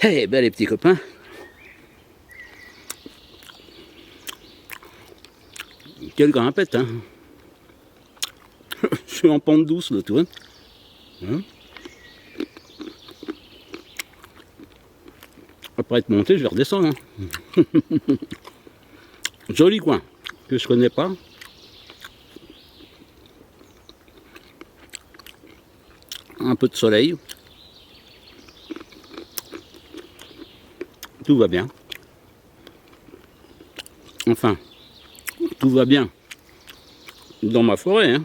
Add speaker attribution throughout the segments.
Speaker 1: Eh ben les petits copains, quelle grimpette, hein. Je suis en pente douce là, tu vois. Hein. Après être monté, je vais redescendre. Hein. Joli coin, que je connais pas. Un peu de soleil. Tout va bien. Enfin, tout va bien dans ma forêt. Hein.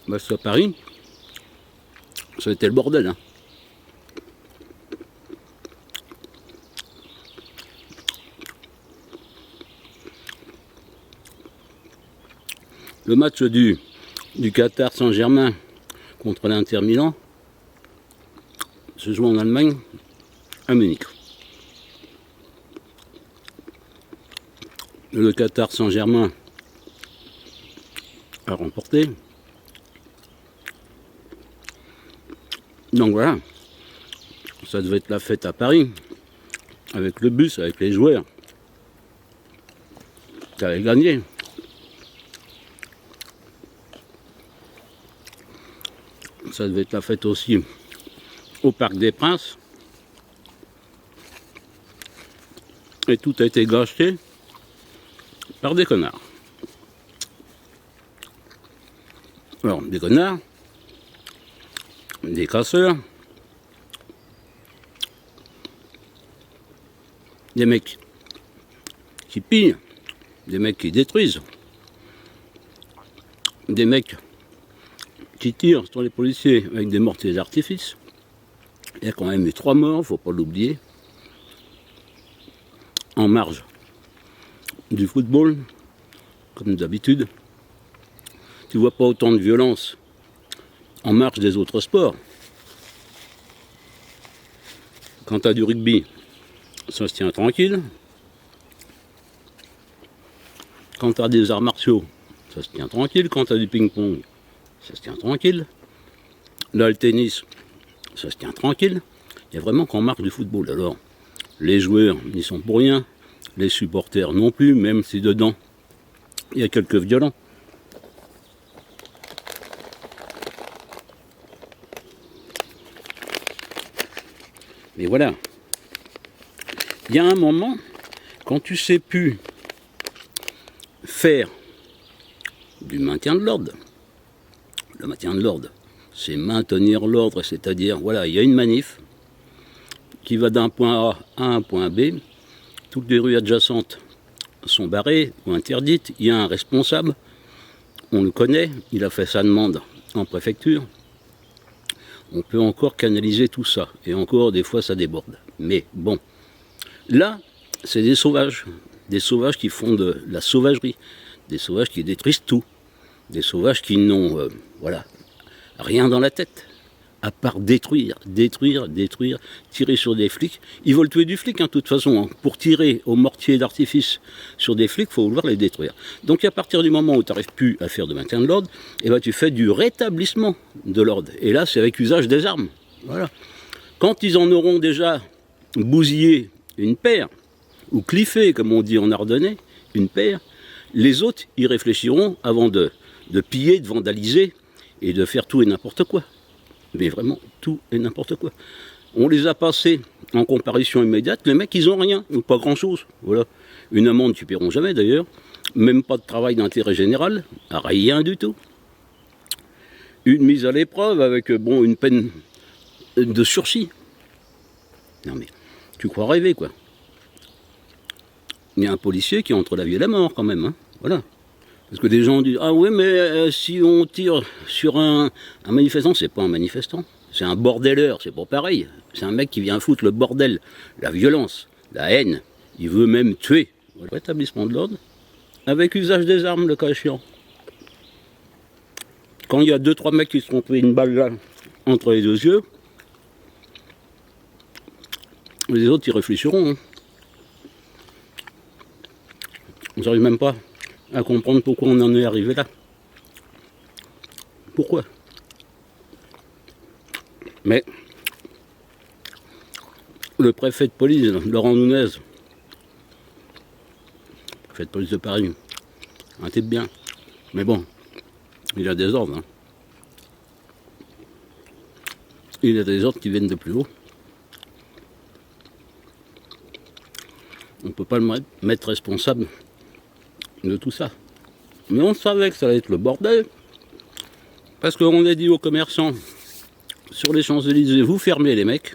Speaker 1: Bah, c'est à Paris. Ça a été le bordel. Hein. Le match du Qatar Saint-Germain contre l'Inter Milan se joue en Allemagne, à Munich. Le Qatar Saint-Germain a remporté. Donc voilà, ça devait être la fête à Paris, avec le bus, avec les joueurs qui avaient gagné. Ça devait être la fête aussi au Parc des Princes. Et tout a été gâché par des connards. Alors, des connards, des casseurs, des mecs qui pillent, des mecs qui détruisent, des mecs qui tirent sur les policiers avec des mortiers d'artifice. Il y a quand même eu 3 morts, faut pas l'oublier, en marge du football, comme d'habitude. Tu vois pas autant de violence en marge des autres sports. Quand tu as du rugby, ça se tient tranquille. Quand tu as des arts martiaux, ça se tient tranquille. Quand tu as du ping-pong, ça se tient tranquille. Là, le tennis, ça se tient tranquille. Il y a vraiment qu'en marge du football. Alors, les joueurs n'y sont pour rien. Les supporters non plus, même si dedans, il y a quelques violents. Mais voilà. Il y a un moment, quand tu sais plus faire du maintien de l'ordre, le maintien de l'ordre, c'est maintenir l'ordre, c'est-à-dire, voilà, il y a une manif qui va d'un point A à un point B, toutes les rues adjacentes sont barrées ou interdites, il y a un responsable, on le connaît, il a fait sa demande en préfecture, on peut encore canaliser tout ça, et encore des fois ça déborde. Mais bon, là, c'est des sauvages qui font de la sauvagerie, des sauvages qui détruisent tout, des sauvages qui n'ont voilà, rien dans la tête, à part détruire, tirer sur des flics. Ils veulent tuer du flic, hein, de toute façon. Hein. Pour tirer au mortier d'artifice sur des flics, il faut vouloir les détruire. Donc à partir du moment où tu n'arrives plus à faire de maintien de l'ordre, eh ben, tu fais du rétablissement de l'ordre. Et là, c'est avec usage des armes. Voilà. Quand ils en auront déjà bousillé une paire, ou cliffé, comme on dit en ardennais, une paire, les autres y réfléchiront avant de piller, de vandaliser et de faire tout et n'importe quoi. Mais vraiment, tout et n'importe quoi. On les a passés en comparution immédiate, les mecs, ils ont rien, ou pas grand-chose. Voilà. Une amende, tu paieront jamais d'ailleurs. Même pas de travail d'intérêt général, rien du tout. Une mise à l'épreuve avec, bon, une peine de sursis. Non mais, tu crois rêver, quoi. Il y a un policier qui est entre la vie et la mort, quand même, hein. Voilà. Parce que des gens disent « Ah oui, mais si on tire sur un manifestant, c'est pas un manifestant. C'est un bordeleur, c'est pas pareil. C'est un mec qui vient foutre le bordel, la violence, la haine. Il veut même tuer. » Rétablissement de l'ordre, avec usage des armes, le cas échéant. Quand il y a 2-3 mecs qui se sont pris une balle là, entre les deux yeux, les autres, ils réfléchiront. Hein. On n'arrive même pas à comprendre pourquoi on en est arrivé là. Pourquoi? Mais le préfet de police, Laurent Nunez, préfet de police de Paris, un type bien. Mais bon, il a des ordres. Hein. Il a des ordres qui viennent de plus haut. On ne peut pas le mettre responsable de tout ça. Mais on savait que ça allait être le bordel. Parce qu'on a dit aux commerçants, sur les Champs-Élysées, vous fermez les mecs.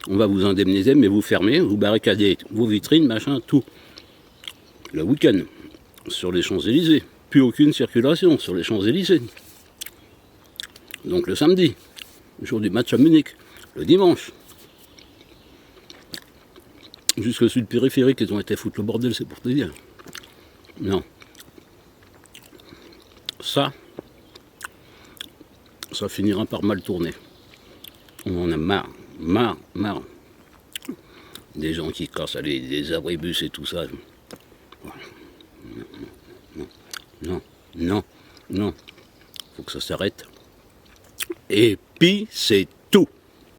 Speaker 1: On va vous indemniser, mais vous fermez, vous barricadez vos vitrines, machin, tout. Le week-end, sur les Champs-Élysées. Plus aucune circulation sur les Champs-Élysées. Donc le samedi, le jour du match à Munich. Le dimanche. Jusque sur le périphérique, ils ont été foutre le bordel, c'est pour te dire. Non. Ça finira par mal tourner. On en a marre. Des gens qui cassent des abribus et tout ça. Non. Faut que ça s'arrête. Et puis, c'est